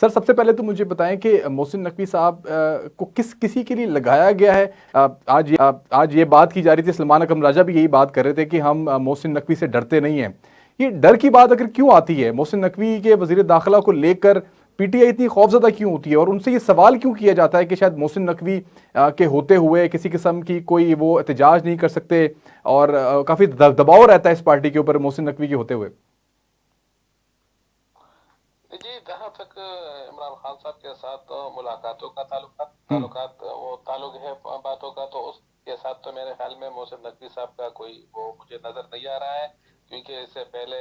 سر سب سے پہلے تو مجھے بتائیں کہ محسن نقوی صاحب کو کسی کے لیے لگایا گیا ہے؟ آج یہ بات کی جا رہی تھی، سلمان اکرم راجہ بھی یہی بات کر رہے تھے کہ ہم محسن نقوی سے ڈرتے نہیں ہیں. یہ ڈر کی بات اگر کیوں آتی ہے؟ محسن نقوی کے وزیر داخلہ کو لے کر پی ٹی آئی اتنی خوفزدہ کیوں ہوتی ہے، اور ان سے یہ سوال کیوں کیا جاتا ہے کہ شاید محسن نقوی کے ہوتے ہوئے کسی قسم کی کوئی وہ احتجاج نہیں کر سکتے، اور کافی دباؤ رہتا ہے اس پارٹی کے اوپر محسن نقوی کے ہوتے ہوئے؟ جی، جہاں تک عمران خان صاحب کے ساتھ ملاقاتوں کا تعلق ہے باتوں کا، تو اس کے ساتھ تو میرے خیال میں محسن نقوی صاحب کا کوئی وہ مجھے نظر نہیں آ رہا ہے، کیونکہ اس سے پہلے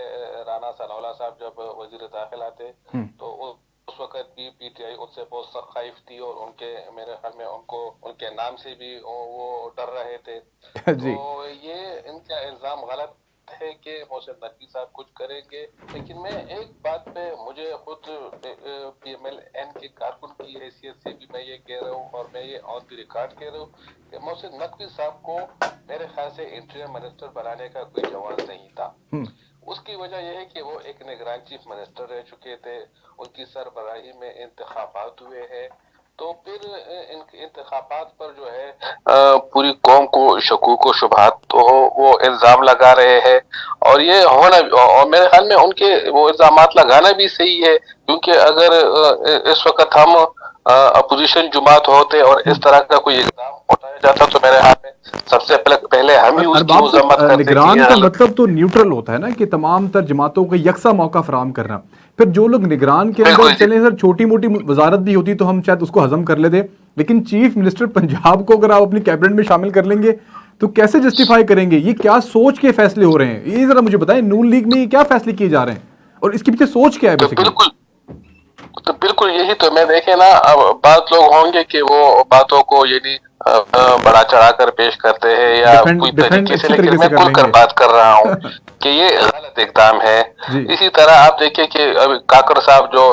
رانا ثناءاللہ صاحب جب وزیر داخلہ تھے تو اس وقت بھی پی ٹی آئی ان سے بہت سخت خائف تھی، اور ان کے میرے خیال میں ان کے نام سے بھی وہ ڈر رہے تھے. تو جی یہ ان کا الزام غلط ہے کہ محسن نقوی صاحب کچھ کریں گے. لیکن میں ایک بات پہ مجھے خود پی ایم ایل این کے کارکن کی حیثیت سے بھی میں یہ کہہ رہا ہوں، اور میں یہ آن دی ریکارڈ کہہ رہا ہوں کہ محسن نقوی صاحب کو میرے خیال سے انٹریم منسٹر بنانے کا کوئی جواز نہیں تھا. اس کی وجہ یہ ہے کہ وہ ایک نگران چیف منسٹر رہ چکے تھے، ان کی سربراہی میں انتخابات ہوئے ہیں، تو پھر ان انتخابات پر جو ہے پوری قوم کو شکوک و شبہات تو وہ الزام لگا رہے ہیں، اور یہ ہونا، اور میرے خیال میں ان کے وہ الزامات لگانا بھی صحیح ہے، کیونکہ اگر اس وقت ہم اپوزیشن جماعت ہوتے اور اس طرح کا کوئی الزام اٹھایا جاتا تو میرے خیال میں سب سے پہلے ہم ہی اس کی ارباب مذمت صاحب، کرتے کہ نگران یہ کا غلط. مطلب تو نیوٹرل ہوتا ہے نا، کہ تمام تر جماعتوں کو یکساں موقع فراہم کرنا. پھر جو لوگ نگران کے اندر بالکل جی، چلیں سر، چھوٹی موٹی وزارت بھی ہوتی تو ہم شاید اس کو ہضم کر لیتے، لیکن چیف منسٹر پنجاب کو اگر آپ اپنی کیبنٹ میں شامل کر لیں گے تو کیسے جسٹیفائی کریں گے؟ یہ کیا سوچ کے فیصلے ہو رہے ہیں؟ یہ ذرا مجھے بتائیں، نون لیگ میں یہ کیا فیصلے کیے جا رہے ہیں، اور اس کے پیچھے سوچ کیا ہے تو بیسیکلی؟ بالکل یہی تو میں دیکھے نا. اب بعض لوگ ہوں گے کہ وہ باتوں کو یعنی بڑا چڑھا کر پیش کرتے ہیں یا کوئی ڈیفینڈ طریقے سے، اچھی لیکن طریقے سے میں کر کھل لیں کر گے. بات کر رہا ہوں کہ یہ غلط اقدام ہے. جی اسی طرح آپ دیکھیں کہ ابھی کاکڑ صاحب جو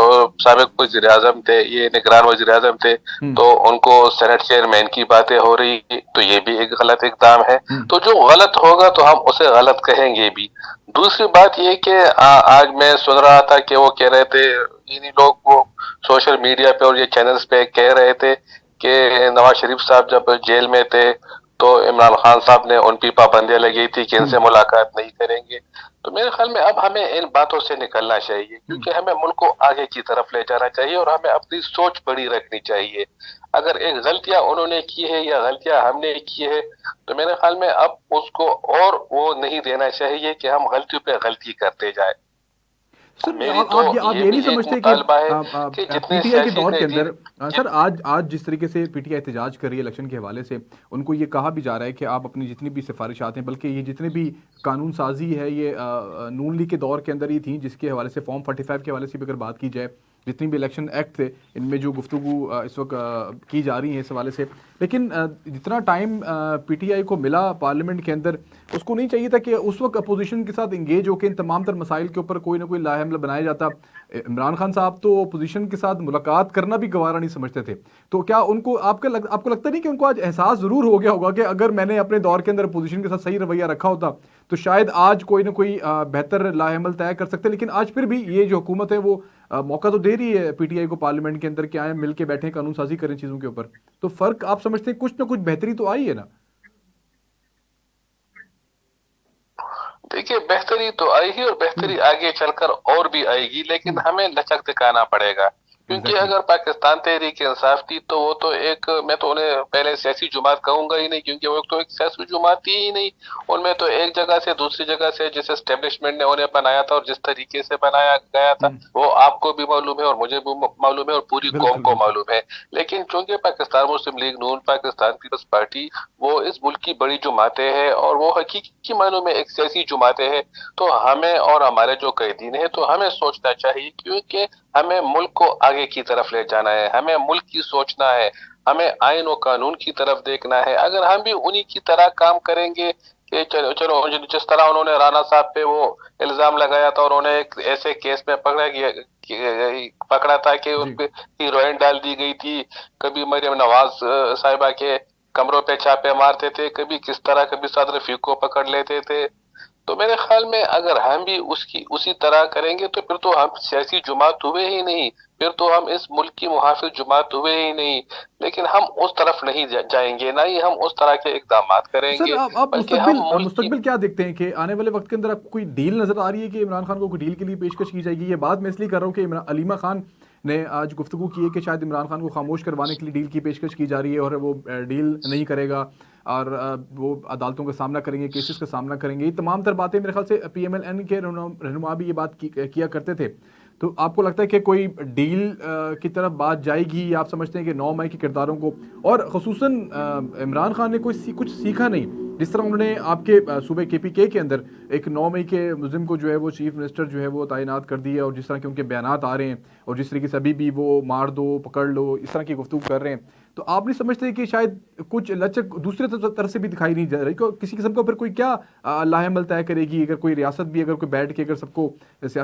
سابق وزیر اعظم تھے، یہ نگران وزیر اعظم تھے، تو ان کو سینٹ چیئرمین کی باتیں ہو رہی، تو یہ بھی ایک غلط اقدام ہے. تو جو غلط ہوگا تو ہم اسے غلط کہیں گے بھی. دوسری بات یہ کہ آج میں سن رہا تھا کہ وہ کہہ رہے تھے، انہی لوگ وہ سوشل میڈیا پہ اور یہ چینلز پہ کہہ رہے تھے کہ نواز شریف صاحب جب جیل میں تھے تو عمران خان صاحب نے ان پہ پابندیاں لگی تھی کہ ان سے ملاقات نہیں کریں گے. تو میرے خیال میں اب ہمیں ان باتوں سے نکلنا چاہیے، کیونکہ ہمیں ملک کو آگے کی طرف لے جانا چاہیے، اور ہمیں اپنی سوچ بڑی رکھنی چاہیے. اگر ایک غلطیاں انہوں نے کی ہے یا غلطیاں ہم نے کی ہے، تو میرے خیال میں اب اس کو اور وہ نہیں دینا چاہیے کہ ہم غلطی پہ غلطی کرتے جائیں. سر میری تو آپ یہ یہ بھی نہیں ایک سمجھتے کہ مطالبہ ہے کہ پی جتنے ٹی آئی کے سیاسی دور کے جی اندر سر آج جس طریقے سے پی ٹی آئی احتجاج کر رہی ہے الیکشن کے حوالے سے، ان کو یہ کہا بھی جا رہا ہے کہ آپ اپنی جتنی بھی سفارشات ہیں، بلکہ یہ جتنے بھی قانون سازی ہے، یہ نون لیگ کے دور کے اندر ہی تھیں، جس کے حوالے سے فارم 45 کے حوالے سے بھی اگر بات کی جائے، جتنی بھی الیکشن ایکٹ تھے ان میں جو گفتگو اس وقت کی جا رہی ہیں اس حوالے سے. لیکن جتنا ٹائم پی ٹی آئی کو ملا پارلیمنٹ کے اندر، اس کو نہیں چاہیے تھا کہ اس وقت اپوزیشن کے ساتھ انگیج ہو کے ان تمام تر مسائل کے اوپر کوئی نہ کوئی لاہ عمل بنایا جاتا؟ عمران خان صاحب تو اپوزیشن کے ساتھ ملاقات کرنا بھی گوارا نہیں سمجھتے تھے. تو کیا ان کو آپ کو لگتا نہیں کہ ان کو آج احساس ضرور ہو گیا ہوگا کہ اگر میں نے اپنے دور کے اندر اپوزیشن کے ساتھ صحیح رویہ رکھا ہوتا تو شاید آج کوئی نہ کوئی بہتر لاہ عمل طے کر سکتے؟ لیکن آج پھر بھی یہ جو حکومت ہے وہ موقع تو دے رہی ہے پی ٹی آئی کو پارلیمنٹ کے اندر کہ آئیں مل کے بیٹھیں، قانون سازی کریں چیزوں کے اوپر. تو فرق آپ سمجھتے ہیں کچھ نہ کچھ بہتری تو آئی ہے نا؟ دیکھیے، بہتری تو آئی ہی، اور بہتری آگے چل کر اور بھی آئے گی، لیکن ہمیں لچک دکھانا پڑے گا. کیونکہ ایگزیکٹلی. اگر پاکستان تحریک انصاف تھی تو وہ تو ایک، میں تو انہیں پہلے سیاسی جماعت کہوں گا ہی نہیں، کیونکہ وہ تو ایک سیاسی جماعت تھی ہی نہیں. ان میں تو ایک جگہ سے دوسری جگہ سے جس اسٹیبلشمنٹ نے انہیں بنایا تھا اور جس طریقے سے بنایا گیا تھا وہ آپ کو بھی معلوم ہے اور مجھے بھی معلوم ہے اور پوری قوم بالکل کو بالکل. معلوم ہے. لیکن چونکہ پاکستان مسلم لیگ نون، پاکستان پیپلز پارٹی، وہ اس ملک کی بڑی جماعتیں ہیں اور وہ حقیقی معنوں میں ایک سیاسی جماعتیں ہیں، تو ہمیں اور ہمارے جو قائدین ہیں تو ہمیں سوچنا چاہیے، کیونکہ ہمیں ملک کو آگے کی طرف لے جانا ہے، ہمیں ملک کی سوچنا ہے، ہمیں آئین و قانون کی طرف دیکھنا ہے. اگر ہم بھی انہی کی طرح کام کریں گے کہ چلو جس طرح انہوں نے رانا صاحب پہ وہ الزام لگایا تھا اور انہیں ایک ایسے کیس میں پکڑا تھا کہ ان جی پہ ہیروئن ڈال دی گئی تھی، کبھی مریم نواز صاحبہ کے کمروں پہ چھاپے مارتے تھے، کبھی کس طرح، کبھی سعد رفیق کو پکڑ لیتے تھے. تو میرے خیال میں اگر ہم بھی اسی طرح کریں گے تو پھر تو ہم سیاسی جماعت ہوئے ہی نہیں، پھر تو ہم اس ملک کی محافظ جماعت ہوئے ہی نہیں، لیکن ہم اس طرف نہیں جائیں گے، نہ ہی ہم اس طرح کے اقدامات کریں سر گے، آپ بلکہ ہم ملک کی مستقبل کیا دیکھتے ہیں کہ آنے والے وقت کے اندر آپ کو کوئی ڈیل نظر آ رہی ہے کہ عمران خان کو کوئی ڈیل کے لیے پیشکش کی جائے گی؟ یہ بات میں اس لیے کر رہا ہوں کہ علیمہ خان نے آج گفتگو کی ہے کہ شاید عمران خان کو خاموش کروانے کے لیے ڈیل کی پیشکش کی جا رہی ہے اور وہ ڈیل نہیں کرے گا اور وہ عدالتوں کا سامنا کریں گے، کیسز کا سامنا کریں گے. یہ تمام تر باتیں میرے خیال سے پی ایم ایل این کے رہنما بھی یہ بات کیا کرتے تھے. تو آپ کو لگتا ہے کہ کوئی ڈیل کی طرف بات جائے گی یا آپ سمجھتے ہیں کہ 9 مئی کے کرداروں کو، اور خصوصاً عمران خان نے کچھ سیکھا نہیں جس طرح انہوں نے آپ کے صوبے کے پی کے اندر ایک 9 مئی کے ملزم کو جو ہے وہ چیف منسٹر جو ہے وہ تعینات کر دیا، اور جس طرح کے ان کے بیانات آ رہے ہیں اور جس طریقے سے ابھی بھی وہ مار دو پکڑ لو اس طرح کی گفتگو کر رہے ہیں، تو آپ نہیں سمجھتے کہ شاید کچھ لچک دوسرے طرف سے بھی دکھائی نہیں جا رہی کہ کسی قسم کا پھر کوئی کیا لاہ عمل طے کرے گی؟ اگر کوئی ریاست بھی اگر کوئی بیٹھ کے اگر سب کو سیاسی